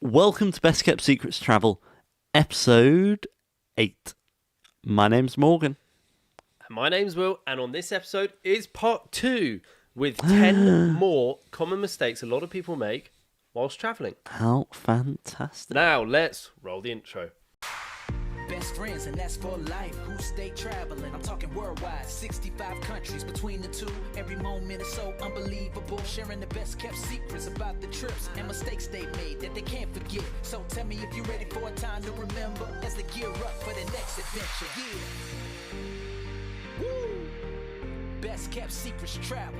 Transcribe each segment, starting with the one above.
Welcome to Best Kept Secrets Travel, episode 8. My name's Morgan. My name's Will, and on this episode is part 2 with 10 more common mistakes a lot of people make whilst travelling. How fantastic. Now, let's roll the intro. Best friends, and that's for life. Who stay traveling? I'm talking worldwide, 65 countries between the two. Every moment is so unbelievable. Sharing the best kept secrets about the trips and mistakes they made that they can't forget. So tell me if you're ready for a time to remember as they gear up for the next adventure. Yeah. Woo! Best kept secrets travel.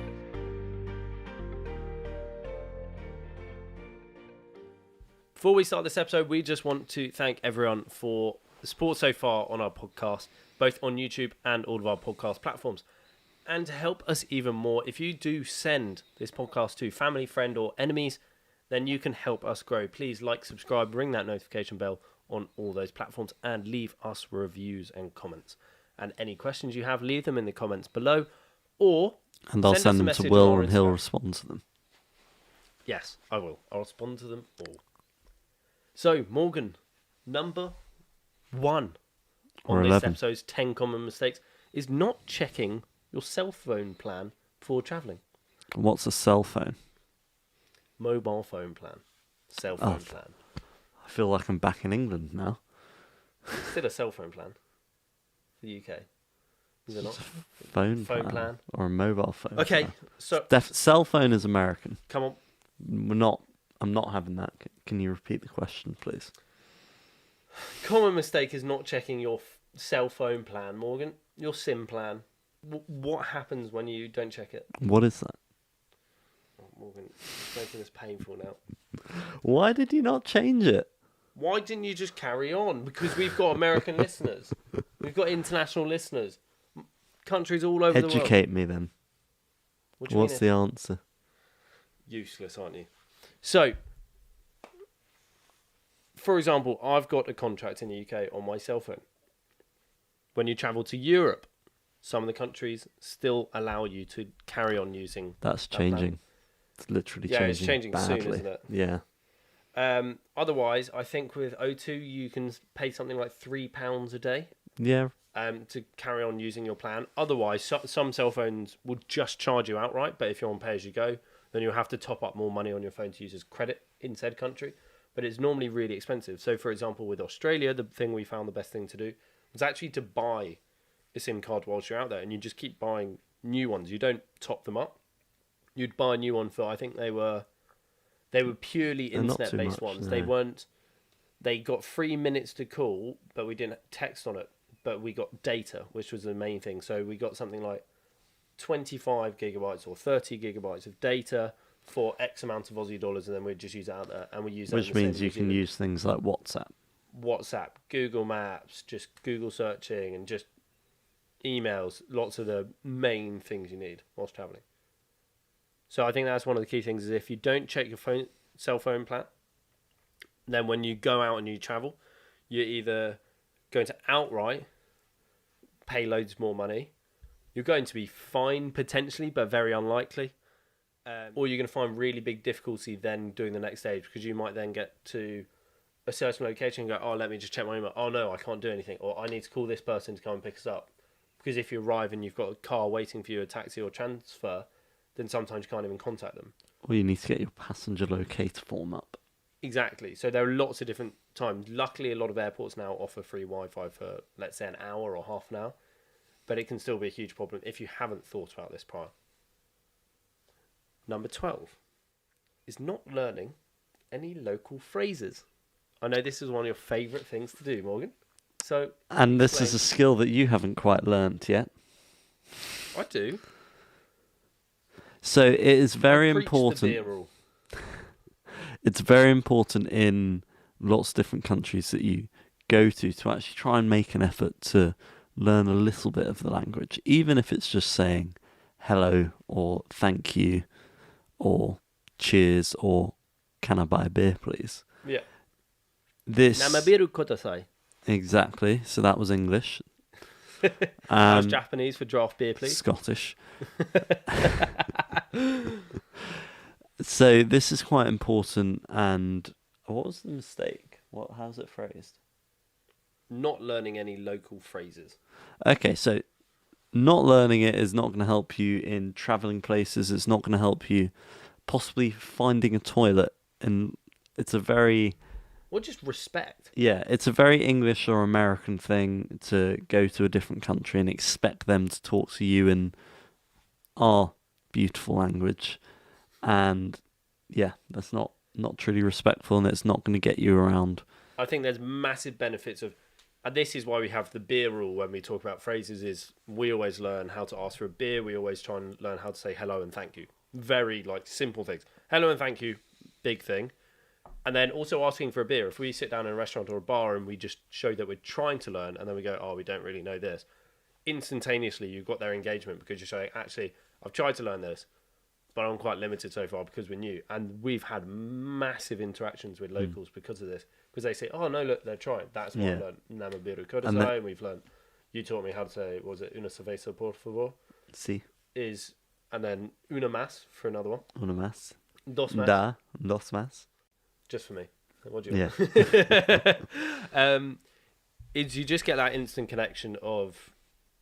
Before we start this episode, we just want to thank everyone for the support so far on our podcast, both on YouTube and all of our podcast platforms. And to help us even more, if you do send this podcast to family, friend, or enemies, then you can help us grow. Please like, subscribe, ring that notification bell on all those platforms, and leave us reviews and comments. And any questions you have, leave them in the comments below, or And I'll send them to Will and he'll respond to them. Yes, I will. I'll respond to them all. So, Morgan, number 1 Or on 11. this episode's 10 common mistakes is not checking your cell phone plan before travelling. What's a cell phone? Mobile phone plan. Cell phone plan. I feel like I'm back in England now. Still a cell phone plan for the UK. Is it not? Phone plan. Or a mobile phone Okay, plan. so Cell phone is American. come on. I'm not having that. Can you repeat the question, please? Common mistake is not checking your cell phone plan, Morgan. Your SIM plan. What happens when you don't check it? What is that? Oh, Morgan, it's making this painful now. Why did you not change it? Why didn't you just carry on? Because we've got American listeners. We've got international listeners. Countries all over the world. Educate me then. What do you What's mean the answer? useless, aren't you? So, for example, I've got a contract in the UK on my cell phone. When you travel to Europe, some of the countries still allow you to carry on using That's that plan. changing. It's literally Yeah, changing. it's changing badly. soon, isn't it? Yeah. Otherwise, I think with O2, you can pay something like £3 a day Yeah. to carry on using your plan. Otherwise, some cell phones will just charge you outright, but if you're on pay-as-you-go, then you'll have to top up more money on your phone to use as credit in said country. But it's normally really expensive. So, for example, with Australia, the thing we found the best thing to do was actually to buy a SIM card whilst you're out there, and you just keep buying new ones. You don't top them up. You'd buy a new one for, I think they were purely They're not too internet-based much, ones. no. They got 3 minutes to call, but we didn't text on it. But we got data, which was the main thing. So we got something like 25 gigabytes or 30 gigabytes of data for X amount of Aussie dollars, and then we'd just use it out there, and we use that. Which means you can use things like WhatsApp, Google Maps, just Google searching, and just emails. Lots of the main things you need whilst traveling. So I think that's one of the key things, is if you don't check your cell phone plan, then when you go out and you travel, you're either going to outright pay loads more money, you're going to be fined potentially, but very unlikely, or you're going to find really big difficulty then doing the next stage, because you might then get to a certain location and go, oh, let me just check my email. Oh no, I can't do anything, or I need to call this person to come and pick us up. Because if you arrive and you've got a car waiting for you, a taxi or transfer, then sometimes you can't even contact them. Or you need to get your passenger locator form up. Exactly. So there are lots of different times. Luckily, a lot of airports now offer free Wi-Fi for, let's say, an hour or half an hour. But it can still be a huge problem if you haven't thought about this prior. Number 12 is not learning any local phrases. I know this is one of your favourite things to do, Morgan. So, And this is a skill that you haven't quite learnt yet. I do. So it is very I preach the important. beer rule. It's very important in lots of different countries that you go to actually try and make an effort to learn a little bit of the language, even if it's just saying hello or thank you or cheers or can I buy a beer, please? Yeah. This Namabiru kodasai. Exactly. So that was English. How's Japanese for draft beer, please? Scottish. So this is quite important, and What was the mistake? How's it phrased? Not learning any local phrases. Okay, so not learning it is not going to help you in traveling places. It's not going to help you possibly finding a toilet. And it's a very... Or just respect. Yeah, it's a very English or American thing to go to a different country and expect them to talk to you in our beautiful language. And yeah, that's not truly respectful, and it's not going to get you around. I think there's massive benefits of, and this is why we have the beer rule when we talk about phrases, is we always learn how to ask for a beer. We always try and learn how to say hello and thank you. Very simple things. Hello and thank you, big thing. And then also asking for a beer. If we sit down in a restaurant or a bar and we just show that we're trying to learn, and then we go, oh, we don't really know this, instantaneously you've got their engagement, because you're saying, actually, I've tried to learn this, but I'm quite limited so far because we're new. And we've had massive interactions with locals because of this. Because they say, oh, no, look, they're trying. That's why I learned Namabiru Kodasai. And we've learned, you taught me how to say, what was it, una cerveza, por favor? Sí. And then una más for another one. Una más. Dos más. Dos más. Just for me. What do you want? Is you just get that instant connection of,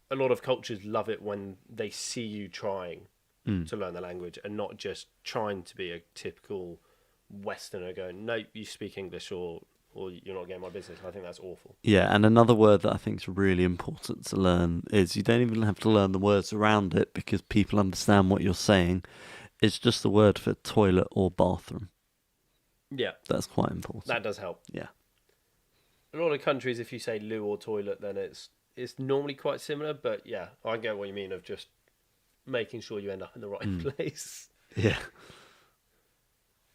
a lot of cultures love it when they see you trying to learn the language and not just trying to be a typical Westerner going, no, you speak English or you're not getting my business. I think that's awful. Yeah, and another word that I think is really important to learn is you don't even have to learn the words around it because people understand what you're saying. It's just the word for toilet or bathroom. Yeah. That's quite important. That does help. Yeah. A lot of countries, if you say loo or toilet, then it's normally quite similar, but yeah, I get what you mean of just making sure you end up in the right place. Yeah.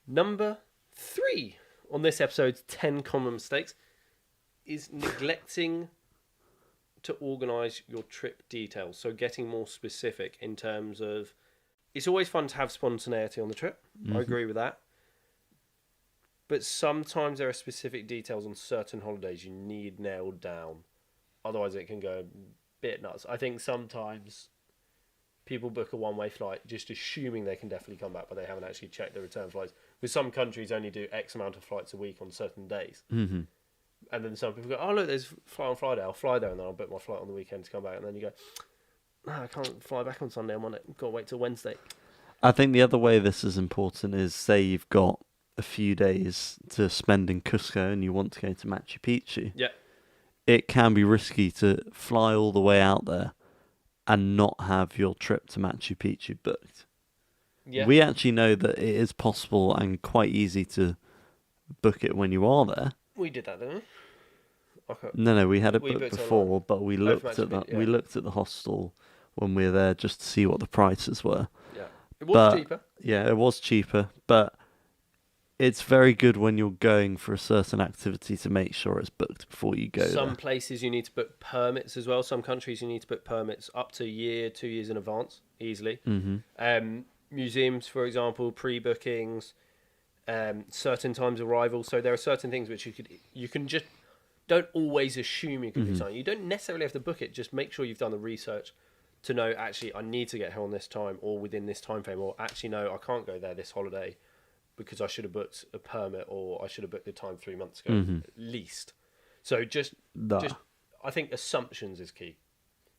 Number 3 on this episode's 10 common mistakes is neglecting to organise your trip details. So getting more specific in terms of, it's always fun to have spontaneity on the trip. I agree with that. But sometimes there are specific details on certain holidays you need nailed down. Otherwise it can go a bit nuts. I think sometimes people book a one-way flight just assuming they can definitely come back, but they haven't actually checked the return flights. Because some countries only do X amount of flights a week on certain days. Mm-hmm. And then some people go, oh, look, there's a flight on Friday. I'll fly there and then I'll book my flight on the weekend to come back. And then you go, no, I can't fly back on Sunday. I'm on it. I've got to wait till Wednesday. I think the other way this is important is, say you've got a few days to spend in Cusco and you want to go to Machu Picchu. Yeah. It can be risky to fly all the way out there and not have your trip to Machu Picchu booked. Yeah. We actually know that it is possible and quite easy to book it when you are there. We did that, didn't we? Okay. No, we had it We booked booked before, online. but we looked Machu at that. Picchu, yeah. We looked at the hostel when we were there just to see what the prices were. Yeah. It was cheaper. Yeah, it was cheaper, but it's very good when you're going for a certain activity to make sure it's booked before you go Some there. places you need to book permits as well. Some countries you need to book permits up to a year, 2 years in advance, easily. Mm-hmm. Museums, for example, pre-bookings, certain times of arrival. So there are certain things which you can just, don't always assume you can do something. You don't necessarily have to book it. Just make sure you've done the research to know, actually, I need to get here on this time or within this time frame, or actually, no, I can't go there this holiday because I should have booked a permit or I should have booked the time 3 months ago, at least. So just I think assumptions is key.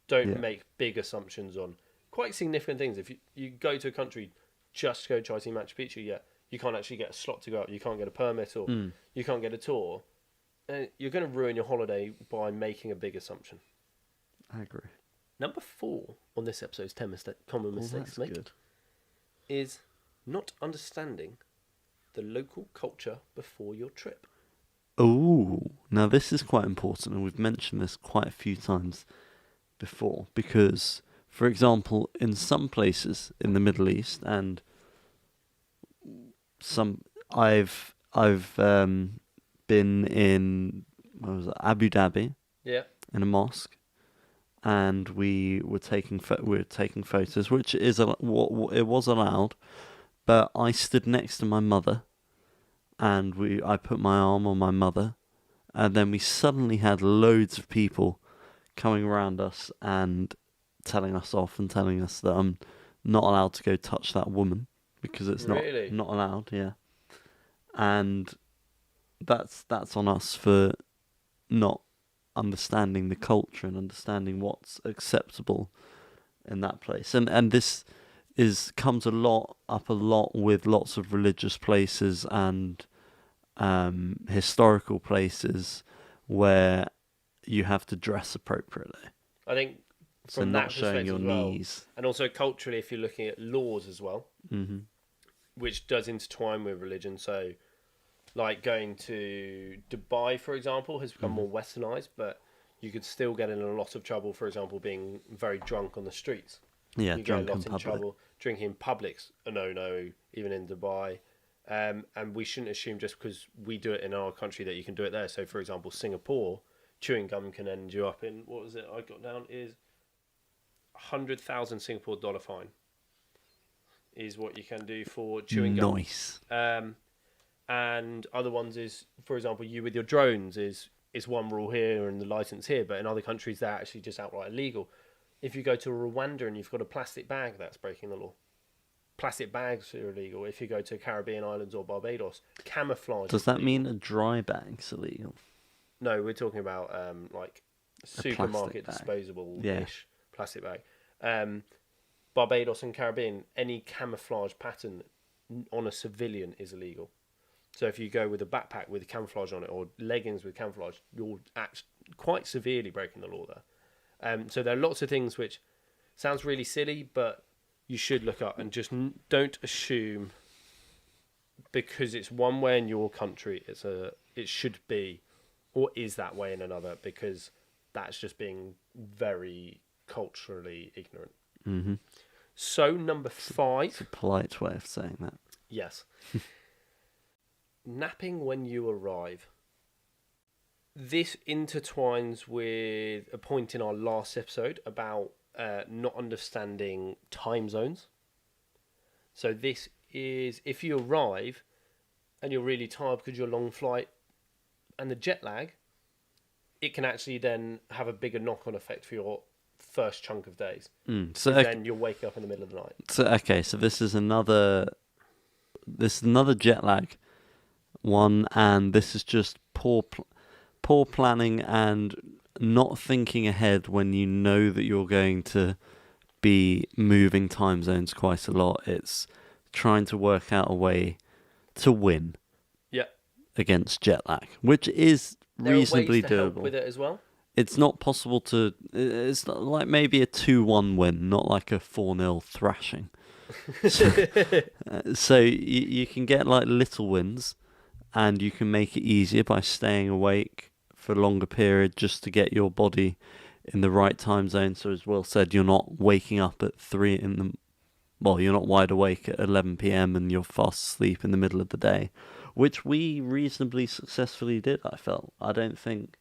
Don't make big assumptions on quite significant things. If you go to a country just to go try to see Machu Picchu, you can't actually get a slot to go up, you can't get a permit, or you can't get a tour, you're going to ruin your holiday by making a big assumption. I agree. Number 4 on this episode's 10 common mistakes to make is not understanding the local culture before your trip. Oh, now this is quite important, and we've mentioned this quite a few times before, because, for example, in some places in the Middle East, and I've been in Abu Dhabi, in a mosque, and we were taking photos, which is it was allowed. But I stood next to my mother, and I put my arm on my mother, and then we suddenly had loads of people coming around us and telling us off and telling us that I'm not allowed to go touch that woman because it's not allowed. Yeah, and that's on us for not understanding the culture and understanding what's acceptable in that place. And this comes a lot with lots of religious places and historical places where you have to dress appropriately. I think So from not that showing perspective your as well, knees. and also culturally, if you're looking at laws as well, Mm-hmm. which does intertwine with religion. So, like going to Dubai, for example, has become more westernized, but you could still get in a lot of trouble, for example, being very drunk on the streets. Yeah, You get a drunk in lot in public. trouble. Drinking in public's a no, even in Dubai. And we shouldn't assume just because we do it in our country that you can do it there. So, for example, Singapore, chewing gum can end you up in, what was it I got down, is 100,000 Singapore dollar fine is what you can do for chewing gum. Nice. And other ones is, for example, you with your drones is one rule here and the license here, but in other countries they're actually just outright illegal. If you go to Rwanda and you've got a plastic bag, that's breaking the law. Plastic bags are illegal. If you go to Caribbean islands or Barbados, camouflage. Does that mean a dry bag's illegal? No, we're talking about like supermarket bag. disposable-ish plastic bag. Barbados and Caribbean, any camouflage pattern on a civilian is illegal. So if you go with a backpack with camouflage on it or leggings with camouflage, you're quite severely breaking the law there. So there are lots of things which sounds really silly, but you should look up and just don't assume because it's one way in your country, it should be, or is that way in another, because that's just being very culturally ignorant. Mm-hmm. So number 5. It's a polite way of saying that. Yes. Napping when you arrive. This intertwines with a point in our last episode about not understanding time zones. So this is if you arrive and you're really tired because you're a long flight and the jet lag, it can actually then have a bigger knock-on effect for your first chunk of days. So then you'll wake up in the middle of the night. So this is another jet lag one, and this is just poor planning and not thinking ahead when you know that you're going to be moving time zones quite a lot. It's trying to work out a way to win against jet lag, which is reasonably there are ways to help doable. with it as well. It's not possible to. It's not like maybe a 2-1 win, not like a 4-0 thrashing. So you can get like little wins, and you can make it easier by staying awake for a longer period just to get your body in the right time zone. So as Will said, you're not waking up at 3 in the. Well, you're not wide awake at 11 p.m. and you're fast asleep in the middle of the day, which we reasonably successfully did. I felt. I don't think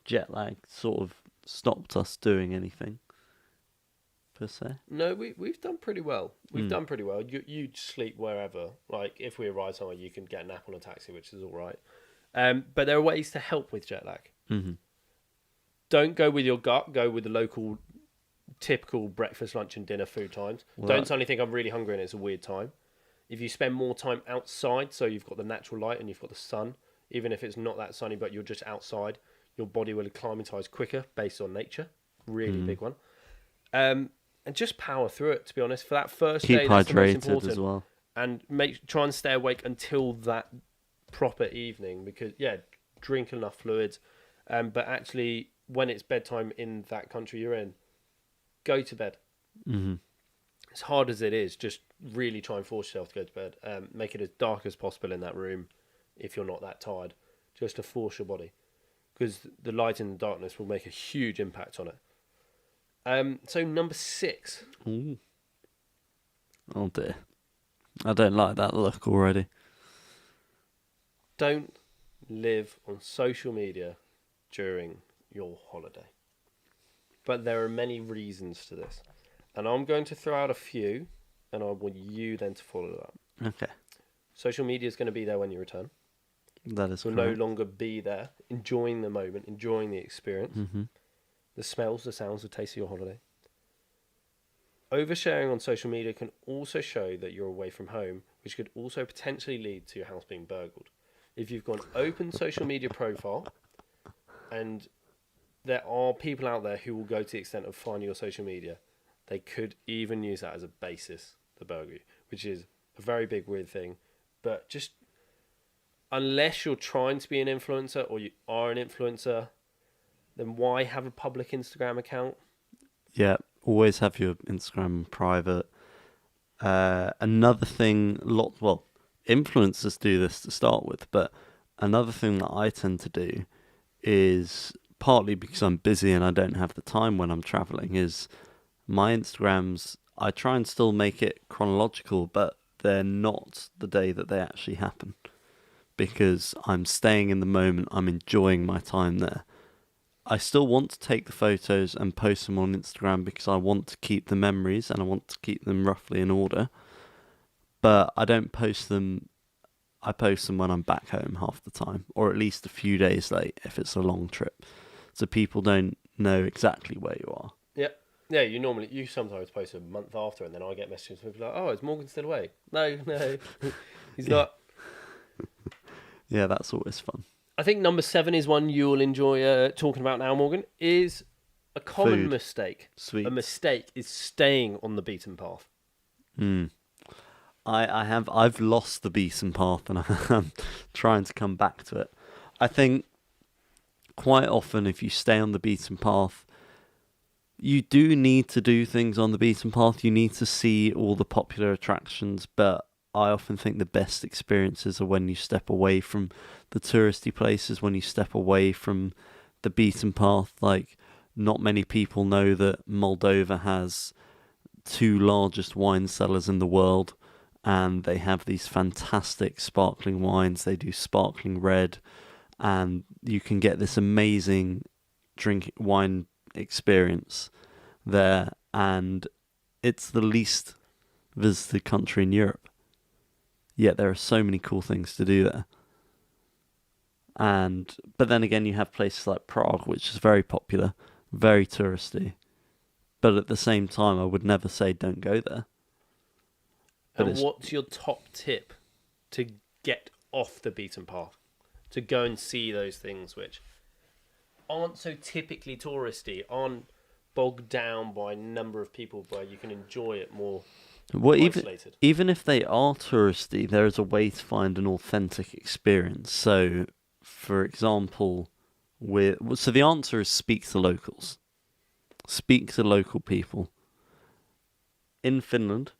jet lag sort of stopped us doing anything per se. No, we've done pretty well. We've done pretty well. You sleep wherever. Like if we arrive somewhere, you can get a nap on a taxi, which is all right. But there are ways to help with jet lag. Mm-hmm. Don't go with your gut. Go with the local, typical breakfast, lunch, and dinner food times. Well, Don't suddenly think I'm really hungry and it's a weird time. If you spend more time outside, so you've got the natural light and you've got the sun, even if it's not that sunny, but you're just outside, your body will acclimatise quicker based on nature. Really big one. And just power through it, to be honest. For that first Keep day, that's the most hydrated important. as well. And try and stay awake until that proper evening, because drink enough fluids. But actually, when it's bedtime in that country you're in, go to bed. Mm-hmm. As hard as it is, just really try and force yourself to go to bed. Make it as dark as possible in that room if you're not that tired, just to force your body, because the light and the darkness will make a huge impact on it. So number 6. Ooh. Oh dear. I don't like that look already. Don't live on social media during your holiday. But there are many reasons to this. And I'm going to throw out a few, and I want you then to follow up. Okay. Social media is going to be there when you return. That is You'll correct. no longer be there, enjoying the moment, enjoying the experience. Mm-hmm. The smells, the sounds, the taste of your holiday. Oversharing on social media can also show that you're away from home, which could also potentially lead to your house being burgled. if you've got an open social media profile, and there are people out there who will go to the extent of finding your social media, they could even use that as a basis to burgle you, which is a very big weird thing. But just unless you're trying to be an influencer or you are an influencer, then why have a public Instagram account? Yeah, always have your Instagram private. Another thing, influencers do this to start with, but another thing that I tend to do is, partly because I'm busy and I don't have the time when I'm traveling, is my Instagrams, I try and still make it chronological, but they're not the day that they actually happen, because I'm staying in the moment, I'm enjoying my time there. I still want to take the photos and post them on Instagram because I want to keep the memories and I want to keep them roughly in order. But I don't post them. I post them when I'm back home half the time, or at least a few days late if it's a long trip, so people don't know exactly where you are. Yeah, you sometimes post a month after, and then I get messages from people like, "Oh, is Morgan still away?" No, he's not. Yeah, that's always fun. I think number 7 is one you'll enjoy talking about now, Morgan. Is a common Food. mistake. Sweet. A mistake is staying on the beaten path. I've lost the beaten path and I'm trying to come back to it. I think quite often if you stay on the beaten path, you do need to do things on the beaten path. You need to see all the popular attractions, but I often think the best experiences are when you step away from the touristy places, when you step away from the beaten path. Like, not many people know that Moldova has 2 largest wine cellars in the world, and they have these fantastic sparkling wines. They do sparkling red, and you can get this amazing wine experience there, and it's the least visited country in Europe. Yet there are so many cool things to do there. But then again, you have places like Prague, which is very popular, very touristy. But at the same time, I would never say don't go there. And what's your top tip to get off the beaten path? To go and see those things which aren't so typically touristy, aren't bogged down by a number of people, where you can enjoy it more isolated. Even if they are touristy, there is a way to find an authentic experience. So, for example, so the answer is speak to locals. Speak to local people. In Finland,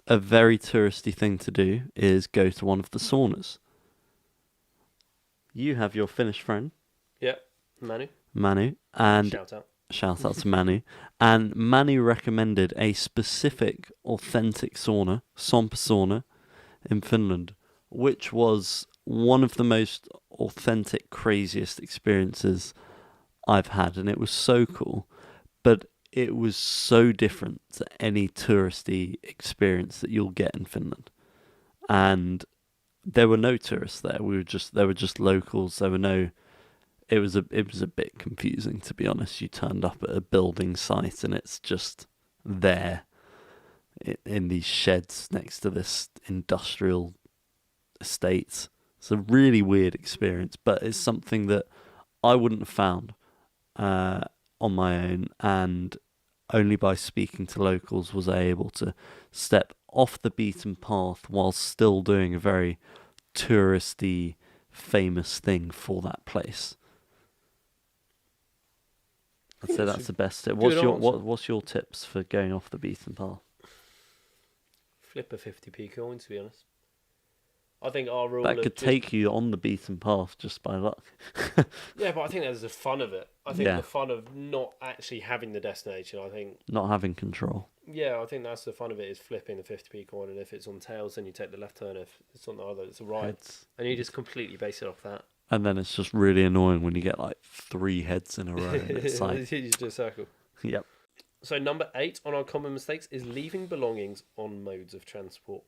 a very touristy thing to do is go to one of the saunas. You have your Finnish friend. Yeah, Manu. And shout out to Manu. And Manu recommended a specific authentic sauna, Sompa sauna, in Finland, which was one of the most authentic, craziest experiences I've had. And it was so cool. But it was so different to any touristy experience that you'll get in Finland. And there were no tourists there. There were just locals. It was a bit confusing, to be honest. You turned up at a building site and it's just there in these sheds next to this industrial estate. It's a really weird experience, but it's something that I wouldn't have found on my own, and only by speaking to locals was I able to step off the beaten path while still doing a very touristy, famous thing for that place. I'd say that's the best tip. What's your tips for going off the beaten path? Flip a 50p coin, to be honest. I think our rule that could take you on the beaten path just by luck. Yeah, but I think there's the fun of it. I think the fun of not actually having the destination. I think not having control. Yeah, I think that's the fun of it, is flipping the 50p coin, and if it's on tails, then you take the left turn. If it's on the other, it's a right, and you just completely base it off that. And then it's just really annoying when you get like 3 heads in a row. And it's like you just do a circle. Yep. So number 8 on our common mistakes is leaving belongings on modes of transport.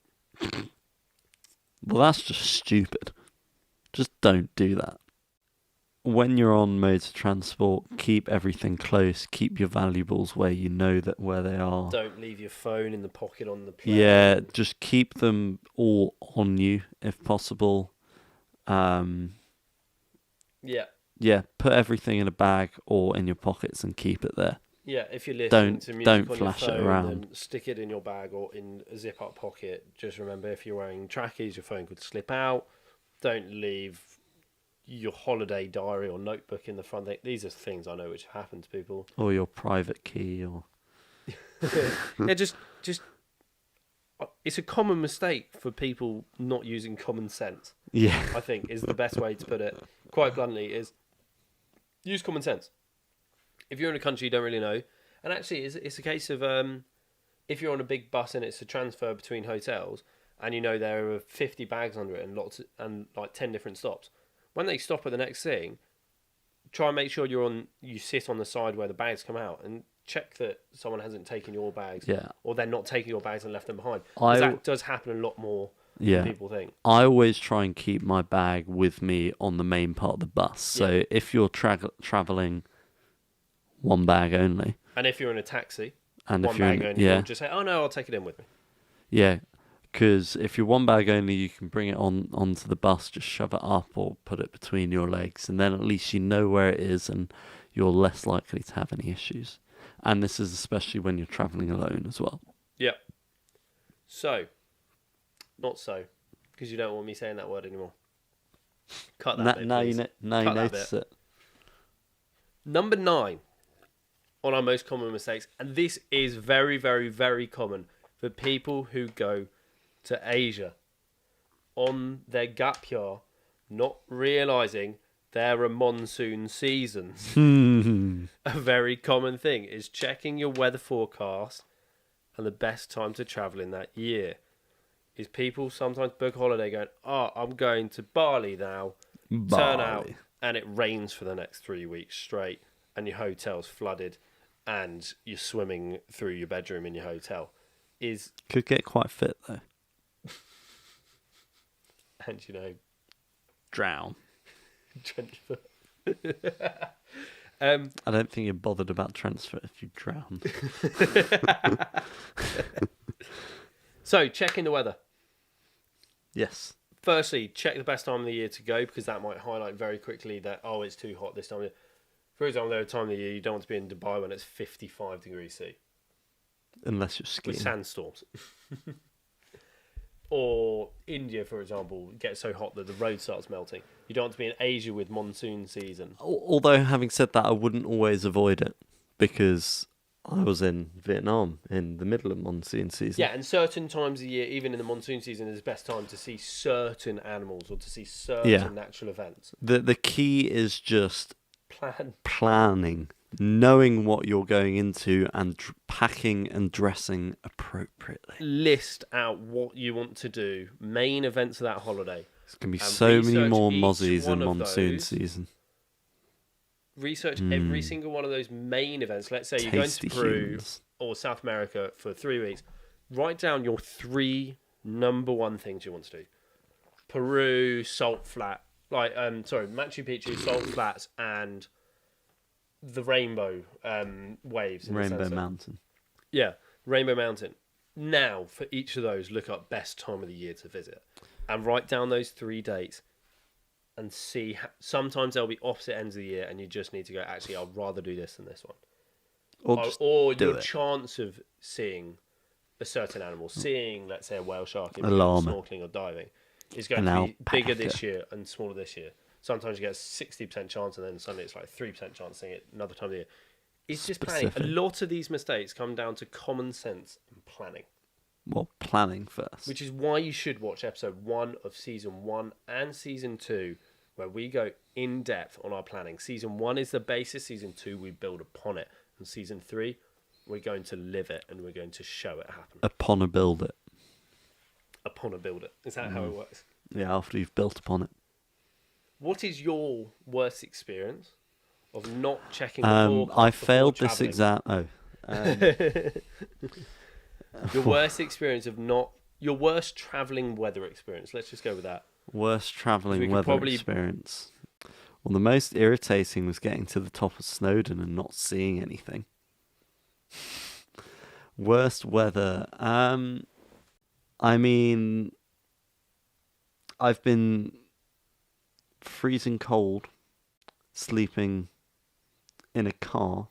Well, that's just stupid. Just don't do that. When you're on modes of transport, keep everything close. Keep your valuables where you know where they are. Don't leave your phone in the pocket on the plane. Yeah, just keep them all on you if possible. Yeah. Yeah, put everything in a bag or in your pockets and keep it there. Yeah, if you're listening to music don't on flash it your phone, around. then stick it in your bag or in a zip-up pocket. Just remember, if you're wearing trackies, your phone could slip out. Don't leave your holiday diary or notebook in the front. These are things I know which happen to people. Or your private key, or Yeah, just it's a common mistake for people not using common sense. yeah, I think is the best way to put it. Quite bluntly, is use common sense. If you're in a country you don't really know, and actually it's a case of if you're on a big bus and it's a transfer between hotels, and you know there are 50 bags under it and like 10 different stops. When they stop at the next thing, try and make sure you sit on the side where the bags come out and check that someone hasn't taken your bags, yeah. or they're not taking your bags and left them behind. 'Cause that does happen a lot more than people think. I always try and keep my bag with me on the main part of the bus. So if you're traveling, one bag only. And if you're in a taxi, And one if you're bag only, you'll just say, "Oh no, I'll take it in with me." yeah, because if you're one bag only, you can bring it onto the bus, just shove it up or put it between your legs, and then at least you know where it is, and you're less likely to have any issues. And this is especially when you're traveling alone as well. Yeah. So, not so, because you don't want me saying that word anymore. Cut that bit, Now please. you Cut that notice bit. it. Number 9 on our most common mistakes, and this is very, very, very common for people who go to Asia on their gap year, not realising there are monsoon seasons. A very common thing is checking your weather forecast and the best time to travel in that year. Is people sometimes book a holiday going, "Oh, I'm going to Bali now." Turn out and it rains for the next 3 weeks straight, and your hotel's flooded, and you're swimming through your bedroom in your hotel. Could get quite fit though. And you know, Drown. trench foot. I don't think you're bothered about transfer if you drown. So, checking the weather. Yes. Firstly, check the best time of the year to go, because that might highlight very quickly that, oh, it's too hot this time of year. For example, there are time of the year you don't want to be in Dubai when it's 55 degrees C. Unless you're skiing. With sandstorms. Or India, for example, gets so hot that the road starts melting. You don't want to be in Asia with monsoon season. Although, having said that, I wouldn't always avoid it, because I was in Vietnam in the middle of monsoon season. Yeah, and certain times of the year, even in the monsoon season, is the best time to see certain animals or to see certain natural events. The key is just Planning, knowing what you're going into, and packing and dressing appropriately. list out what you want to do, main events of that holiday. There's going to be And so many research more each mozzies one in of monsoon those. season. Research every single one of those main events. Let's say you're going to Tasty Peru humans. or South America for 3 weeks. Write down your 3 number 1 things you want to do. Peru, Machu Picchu, Salt Flats, and the Rainbow waves. In the Rainbow sunset. Mountain. Yeah, Rainbow Mountain. Now, for each of those, look up best time of the year to visit, and write down those 3 dates, and see. Sometimes they'll be opposite ends of the year, and you just need to go. Actually, I'd rather do this than this one. Or your chance of seeing a certain animal, seeing, let's say, a whale shark, in snorkeling or diving, is going to be bigger this year and smaller this year. Sometimes you get a 60% chance, and then suddenly it's like 3% chance seeing it another time of the year. It's just planning. A lot of these mistakes come down to common sense and planning. Well, planning first. Which is why you should watch episode 1 of season 1 and season 2, where we go in depth on our planning. Season 1 is the basis. Season 2, we build upon it. And season 3, we're going to live it, and we're going to show it happen. Upon a build it. Upon a build it. Is that how it works? Yeah, after you've built upon it. What is your worst experience of not checking the forecast? I failed this travelling? exam. Your worst experience of not... Your worst travelling weather experience. Let's just go with that. Worst We travelling could weather probably- experience. Well, the most irritating was getting to the top of Snowdon and not seeing anything. Worst weather. I mean, I've been freezing cold, sleeping in a car.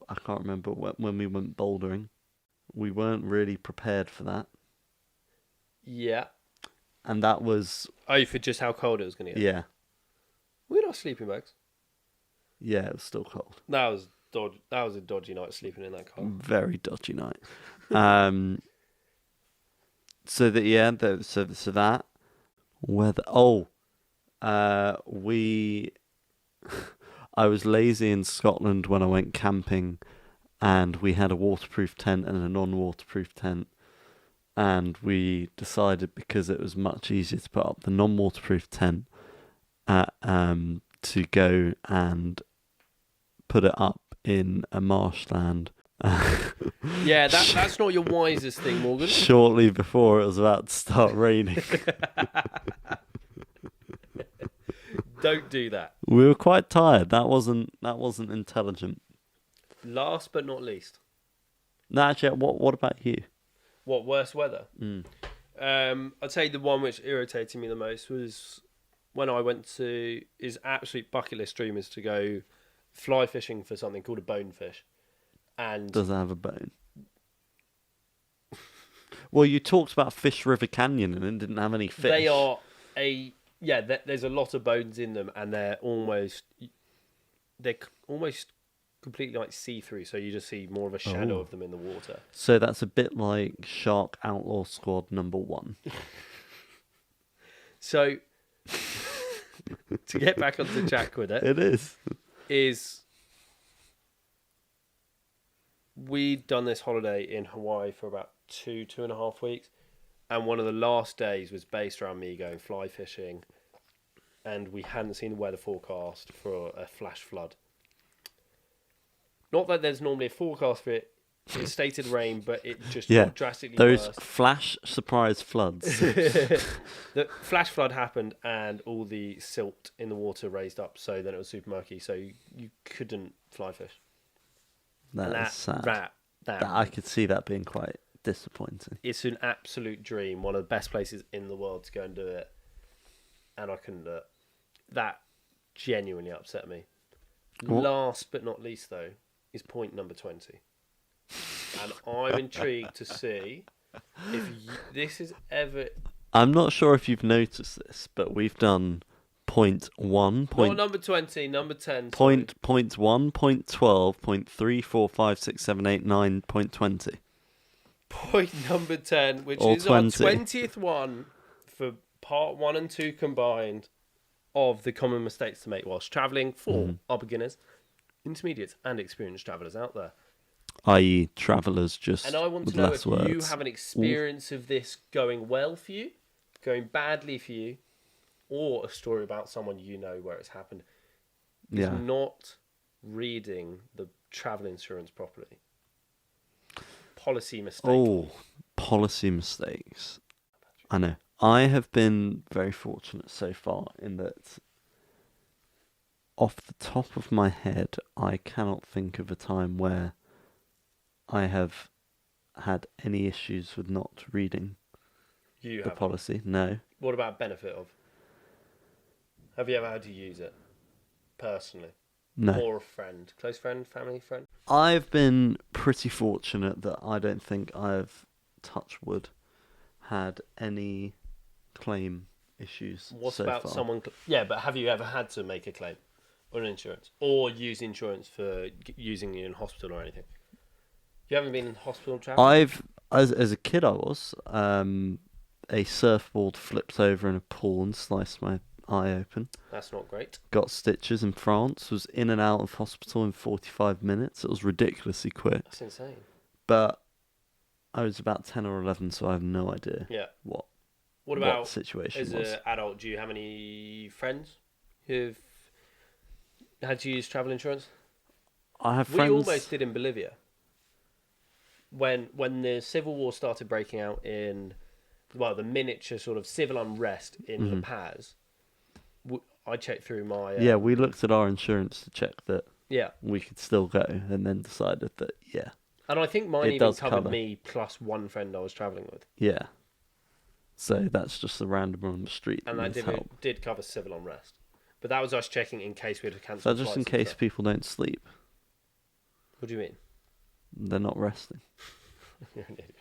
I can't remember when we went bouldering. We weren't really prepared for that. Yeah. And that was... Oh, for just how cold it was going to get? Yeah. We had our sleeping bags. Yeah, it was still cold. That was a dodgy night sleeping in that car. Very dodgy night. So that weather. I was lazy in Scotland when I went camping, and we had a waterproof tent and a non-waterproof tent, and we decided, because it was much easier to put up the non-waterproof tent, to go and put it up in a marshland. Yeah, that's not your wisest thing, Morgan. Shortly before it was about to start raining. Don't do that. We were quite tired. That wasn't intelligent. Last but not least. No, actually, what about you? What, worst weather? Mm. I'd say the one which irritated me the most was when I went to... His absolute bucket list dream is to go fly fishing for something called a bonefish. And Does it have a bone? Well, you talked about Fish River Canyon and it didn't have any fish. they are there's a lot of bones in them, and they're almost completely like see-through, so you just see more of a shadow of them in the water. So that's a bit like Shark Outlaw Squad #1. So to get back onto Jack with It is. We'd done this holiday in Hawaii for about 2.5 weeks, and one of the last days was based around me going fly fishing, and we hadn't seen the weather forecast for a flash flood. Not that there's normally a forecast for it. It stated rain, but it just got drastically those worse. flash surprise floods. The flash flood happened, and all the silt in the water raised up, so then it was super murky, so you couldn't fly fish. That's sad. That I could see that being quite disappointing. It's an absolute dream. One of the best places in the world to go and do it, and I couldn't do it. That genuinely upset me. What? Last but not least, though, is point number 20, and I'm intrigued to see if this is ever. I'm not sure if you've noticed this, but we've done point 1, Not number 20, number 10. point 1, point 12, point 3, 4, 5, 6, 7, 8, 9, point 20. Point number 10, which Or is 20. our 20th one for part 1 and 2 combined of the common mistakes to make whilst travelling for our beginners, intermediates, and experienced travellers out there. I.e. travellers just And I want with to know less if words. you have an experience of this going well for you, going badly for you, or a story about someone you know where it's happened. It's Yeah. not reading the travel insurance properly. Policy mistake. Oh, policy mistakes. I know. I have been very fortunate so far in that, off the top of my head, I cannot think of a time where I have had any issues with not reading You the have. policy. No. What about benefit of? Have you ever had to use it personally? No. Or a friend, close friend, family friend? I've been pretty fortunate that I don't think I've, touch wood, had any claim issues What so about far. someone? Yeah, but have you ever had to make a claim on insurance or use insurance for using you in hospital or anything? You haven't been in hospital travel? As a kid, I was. A surfboard flipped over in a pool and sliced my eye open. That's not great. Got stitches in France. Was in and out of hospital in 45 minutes. It was ridiculously quick. That's insane. But I was about 10 or 11, so I have no idea Yeah. what What the situation as was. an adult? Do you have any friends who've had to use travel insurance? I have We friends. almost did in Bolivia. When the civil war started breaking out in, well, the miniature sort of civil unrest in La Paz, I checked through my... Yeah, we looked at our insurance to check that Yeah. we could still go, and then decided that, yeah. And I think mine It even does covered cover. me plus one friend I was travelling with. Yeah. So that's just a random on the street. And that that needs help. did cover civil unrest. But that was us checking in case we had to Is cancel that just flights in and case stuff. people don't sleep? What do you mean? They're not resting. You're an idiot.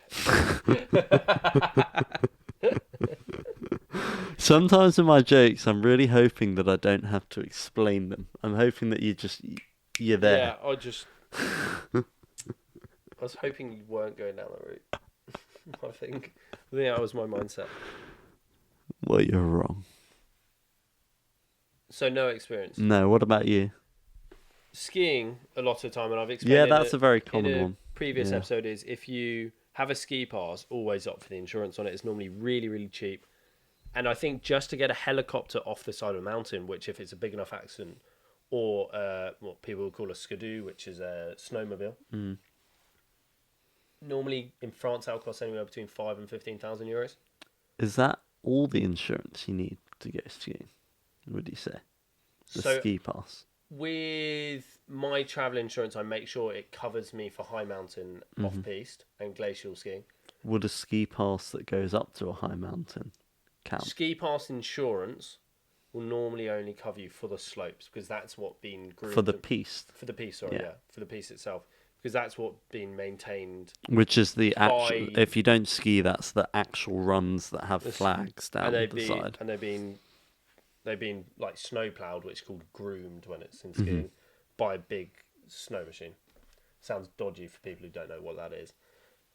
Sometimes in my jokes, I'm really hoping that I don't have to explain them. I'm hoping that you're there. Yeah, I was hoping you weren't going down that route. I think that was my mindset. Well, you're wrong. So no experience. No, what about you? Skiing a lot of the time, and I've explained Yeah, that's a very in common a one. previous Yeah. episode, is if you have a ski pass, always opt for the insurance on it. It's normally really, really cheap. And I think just to get a helicopter off the side of a mountain, which if it's a big enough accident, or what people would call a skidoo, which is a snowmobile, normally in France that'll cost anywhere between 5,000 and 15,000 euros. Is that all the insurance you need to go skiing? Would you say the So ski pass? with my travel insurance, I make sure it covers me for high mountain, off-piste, and glacial skiing. Would a ski pass that goes up to a high mountain count? Ski pass insurance will normally only cover you for the slopes because that's what been groomed For the piste, for the piece. Sorry, Yeah. for the piece itself, because that's what been maintained. which is the actual. By- If you don't ski, that's the actual runs that have This- flags down and the side. they've been like snow plowed, which is called groomed when it's in skiing, by a big snow machine. Sounds dodgy for people who don't know what that is,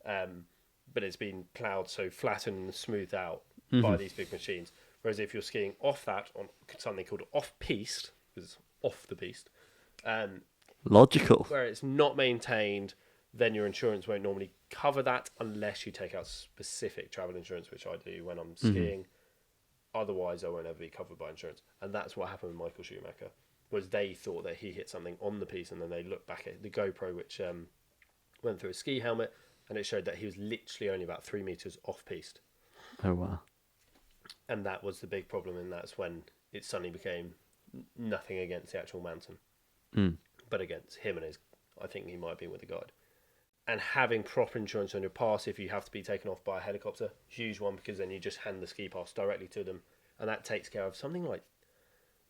but it's been plowed so flattened and smoothed out by these big machines. Whereas if you're skiing off that on something called off piste, because it's off the piste, Logical. where it's not maintained, then your insurance won't normally cover that unless you take out specific travel insurance, which I do when I'm skiing. Otherwise, I won't ever be covered by insurance. And that's what happened with Michael Schumacher, was they thought that he hit something on the piece, and then they looked back at the GoPro, which went through his ski helmet, and it showed that he was literally only about 3 meters off piste. Oh wow. And that was the big problem, and that's when it suddenly became nothing against the actual mountain, but against him and his, I think he might have been with the guide. And having proper insurance on your pass, if you have to be taken off by a helicopter, huge one, because then you just hand the ski pass directly to them, and that takes care of something like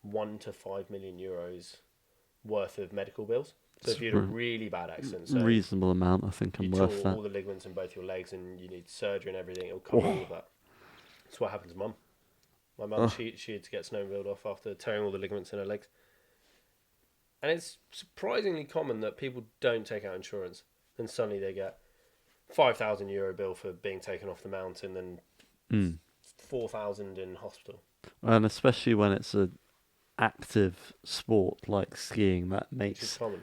1 to 5 million euros worth of medical bills. So if you had a really bad accident, so Reasonable amount, I think, you I'm tore worth all that. the ligaments in both your legs and you need surgery and everything, it'll cover all of that. That's what happened to Mum. My mum, she had to get snowmobiled off after tearing all the ligaments in her legs. And it's surprisingly common that people don't take out insurance, and suddenly they get €5,000 bill for being taken off the mountain and 4,000 in hospital. And especially when it's an active sport like skiing, that Which is makes common.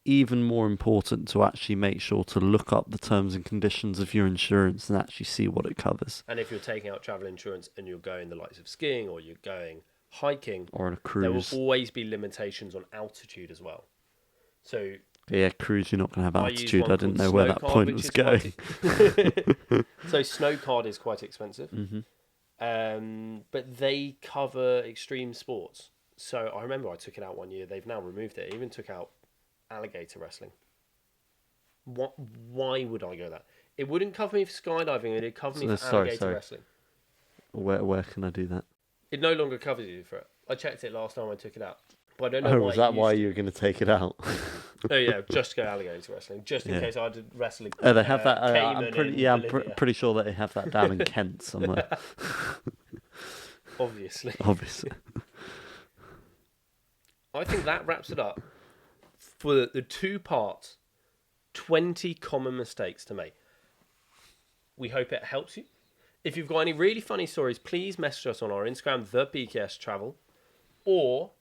even more important to actually make sure to look up the terms and conditions of your insurance and actually see what it covers. And if you're taking out travel insurance and you're going the likes of skiing or you're going hiking, Or on a there will cruise. always be limitations on altitude as well. So Yeah, cruise, you're not going to have I use altitude. one I didn't called know where that Snowcard, point which was is going. so Snowcard is quite expensive, but they cover extreme sports. So I remember I took it out one year. They've now removed it. I even took out alligator wrestling. What? Why would I go that? It wouldn't cover me for skydiving. It'd cover me for alligator wrestling. Where can I do that? It no longer covers you for it. I checked it last time I took it out, but I don't know Oh, why. was that it why used you were going to take it out? to. Oh yeah, just go alligator wrestling, just in Yeah. case I had to wrestle. Oh, they have that. Cayman I'm pretty. in Yeah, I'm Bolivia. pretty sure that they have that down in Kent somewhere. Obviously. Obviously. I think that wraps it up for the 2 parts. 20 common mistakes to make. We hope it helps you. If you've got any really funny stories, please message us on our Instagram, the BKS Travel, or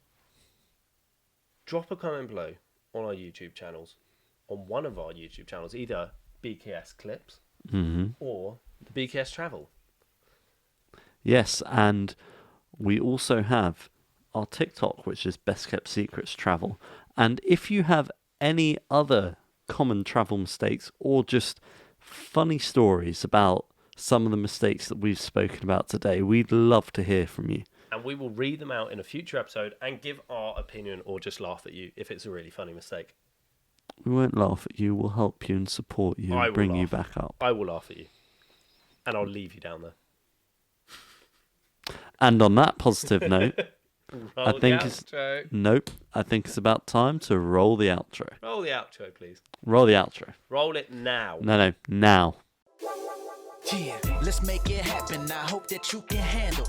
drop a comment below on our YouTube channels, on one of our YouTube channels, either BKS Clips or the BKS Travel. Yes, and we also have our TikTok, which is Best Kept Secrets Travel. And if you have any other common travel mistakes or just funny stories about some of the mistakes that we've spoken about today, we'd love to hear from you. And we will read them out in a future episode and give our opinion or just laugh at you if it's a really funny mistake. We won't laugh at you, we'll help you and support you I and will bring you laugh. back up. I will laugh at you. And I'll leave you down there. And on that positive note, Roll the think it's outro. nope. I think it's about time to roll the outro. Roll the outro, please. Roll the outro. Roll it now. No, now. Yeah, let's make it happen. I hope that you can handle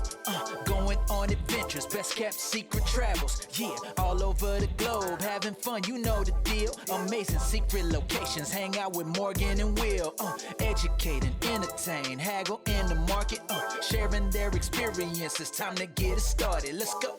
going on adventures, best kept secret travels. Yeah, all over the globe, having fun, you know the deal. Amazing secret locations, hang out with Morgan and Will. Educate and entertain, haggle in the market, sharing their experiences. Time to get it started. Let's go.